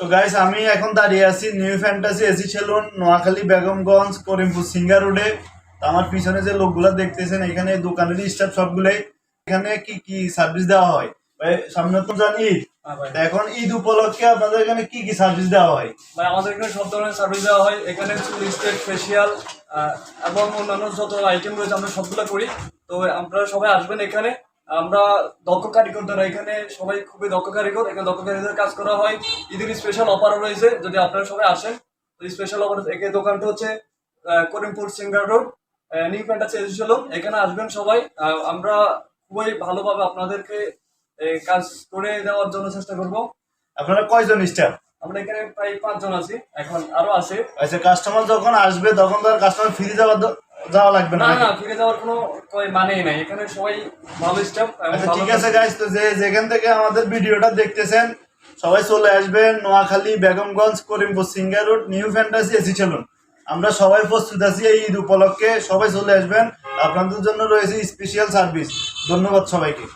তো গাইস আমি এখন দাঁড়িয়ে আছি new fantasy AC salon, Noakhali, Begumganj, Karimpur, Singa রোডে। তো আমার পিছনে যে লোকগুলো দেখতেছেন এখানে দোকানের স্টাফ সবগুলাই। এখানে কি কি সার্ভিস দেওয়া হয় ভাই? সামনে তো জানি ঈদ, তো এখন ঈদ উপলক্ষে আপনাদের এখানে কি কি সার্ভিস দেওয়া হয়? ভাই আমাদের এখানে সব ধরনের সার্ভিস দেওয়া হয়। এখানে চুল স্ট্রেট, ফেসিয়াল এবং অন্যান্য যত আইটেম রয়েছে আমরা সবগুলো করি। তো আপনারা সবাই আসবেন এখানে। আমরা দক্ষ কারিগর দ্বারা এখানে সবাই খুবই দক্ষ কারিগর, এখানে দক্ষ কারিগরের কাজ করা হয়। ঈদের স্পেশাল অফারও রয়েছে, যদি আপনারা সবাই আসেন তো স্পেশাল অফার। এখানে দোকানটা হচ্ছে Karimpur singer road, new fantasy AC salon. এখানে আসবেন সবাই। আমরা খুবই ভালোভাবে আপনাদেরকে কাজ করে দেওয়ার জন্য চেষ্টা করব। আপনারা কয়জন স্টাফ? আমরা এখানে প্রায় 5 জন আছি, এখন আরো আছে। আচ্ছা, কাস্টমার যখন আসবে তখন তো আর কাস্টমার ফিরে যাওয়া লাগবে না? না, ফিরে যাওয়ার কোনো মানেই নাই, এখানে সবাই ভালো স্টাফ। আচ্ছা ঠিক আছে গাইস, তো যেখান থেকে আমাদের ভিডিওটা দেখতেছেন সবাই চলে আসবেন Noakhali, Begumganj, Karimpur, Singa road, new fantasy AC salon. আমরা সবাই প্রস্তুত আছি এই ঈদ উপলক্ষে, সবাই চলে আসবেন। আপনাদের জন্য রয়েছে স্পেশাল সার্ভিস। ধন্যবাদ সবাইকে।